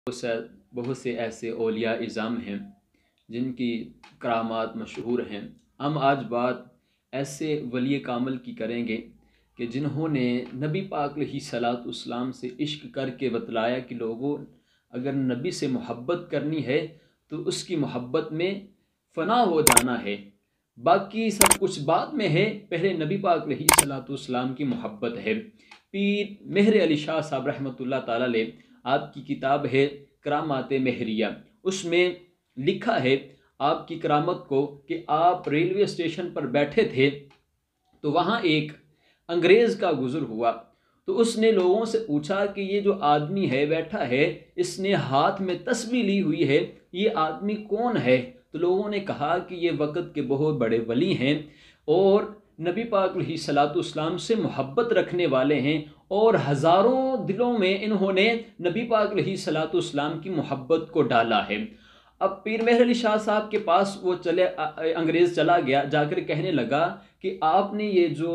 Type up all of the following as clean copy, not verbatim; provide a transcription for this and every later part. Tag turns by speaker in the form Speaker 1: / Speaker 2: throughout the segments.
Speaker 1: بہت سے ایسے اولیاء اعظام ہیں جن کی کرامات مشہور ہیں۔ ہم آج بات ایسے ولی کامل کی کریں گے کہ جنہوں نے نبی پاک علیہ الصلاۃ والسلام سے عشق کر کے بتلایا کہ لوگوں اگر نبی سے محبت کرنی ہے تو اس کی محبت میں فنا ہو جانا ہے، باقی سب کچھ بعد میں ہے، پہلے نبی پاک علیہ الصلاۃ والسلام کی محبت ہے۔ پیر مہر علی شاہ صاحب رحمۃ اللہ تعالیٰ علیہ، آپ کی کتاب ہے کرامات مہریہ، اس میں لکھا ہے آپ کی کرامت کو کہ آپ ریلوے اسٹیشن پر بیٹھے تھے تو وہاں ایک انگریز کا گزر ہوا، تو اس نے لوگوں سے پوچھا کہ یہ جو آدمی ہے بیٹھا ہے، اس نے ہاتھ میں تسبیح لی ہوئی ہے، یہ آدمی کون ہے؟ تو لوگوں نے کہا کہ یہ وقت کے بہت بڑے ولی ہیں اور نبی پاک علیہ الصلاۃ والسلام سے محبت رکھنے والے ہیں، اور ہزاروں دلوں میں انہوں نے نبی پاک علیہ الصلاۃ والسلام کی محبت کو ڈالا ہے۔ اب پیر مہر علی شاہ صاحب کے پاس وہ انگریز چلا گیا، جا کر کہنے لگا کہ آپ نے یہ جو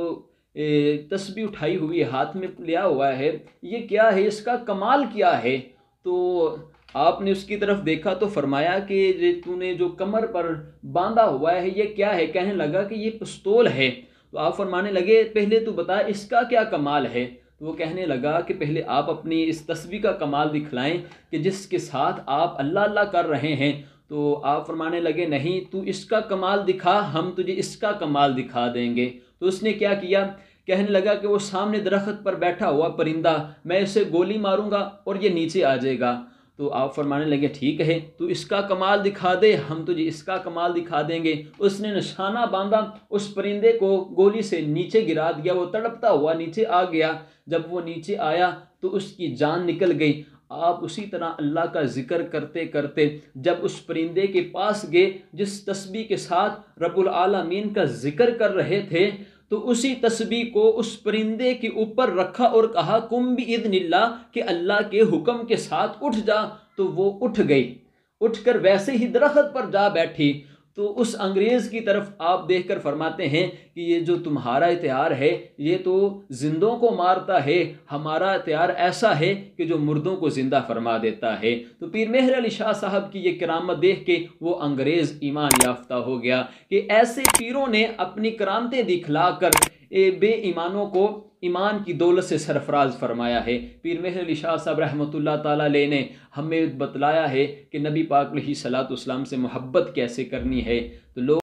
Speaker 1: تسبیح اٹھائی ہوئی ہاتھ میں لیا ہوا ہے، یہ کیا ہے، اس کا کمال کیا ہے؟ تو آپ نے اس کی طرف دیکھا تو فرمایا کہ تو نے جو کمر پر باندھا ہوا ہے یہ کیا ہے؟ کہنے لگا کہ یہ پستول ہے۔ تو آپ فرمانے لگے پہلے تو بتا اس کا کیا کمال ہے؟ تو وہ کہنے لگا کہ پہلے آپ اپنی اس تسبیح کا کمال دکھلائیں کہ جس کے ساتھ آپ اللہ اللہ کر رہے ہیں۔ تو آپ فرمانے لگے نہیں، تو اس کا کمال دکھا، ہم تجھے اس کا کمال دکھا دیں گے۔ تو اس نے کیا کیا؟ کہنے لگا کہ وہ سامنے درخت پر بیٹھا ہوا پرندہ، میں اسے گولی ماروں گا اور یہ نیچے آ جائے گا۔ تو آپ فرمانے لگے ٹھیک ہے، تو اس کا کمال دکھا دے، ہم تجھے اس کا کمال دکھا دیں گے۔ اس نے نشانہ باندھا، اس پرندے کو گولی سے نیچے گرا دیا، وہ تڑپتا ہوا نیچے آ گیا۔ جب وہ نیچے آیا تو اس کی جان نکل گئی۔ آپ اسی طرح اللہ کا ذکر کرتے کرتے جب اس پرندے کے پاس گئے جس تسبیح کے ساتھ رب العالمین کا ذکر کر رہے تھے، تو اسی تسبیح کو اس پرندے کے اوپر رکھا اور کہا کم باذن اللہ، کہ اللہ کے حکم کے ساتھ اٹھ جا، تو وہ اٹھ گئی، اٹھ کر ویسے ہی درخت پر جا بیٹھی۔ تو اس انگریز کی طرف آپ دیکھ کر فرماتے ہیں کہ یہ جو تمہارا اتحار ہے یہ تو زندوں کو مارتا ہے، ہمارا اتحار ایسا ہے کہ جو مردوں کو زندہ فرما دیتا ہے۔ تو پیر مہر علی شاہ صاحب کی یہ کرامت دیکھ کے وہ انگریز ایمان یافتہ ہو گیا کہ ایسے پیروں نے اپنی کرامتیں دکھلا کر بے ایمانوں کو ایمان کی دولت سے سرفراز فرمایا ہے۔ پیر مہر علی شاہ صاحب رحمۃ اللہ تعالیٰ علیہ نے ہمیں بتلایا ہے کہ نبی پاک علیہ الصلاۃ والسلام سے محبت کیسے کرنی ہے۔ تو لوگ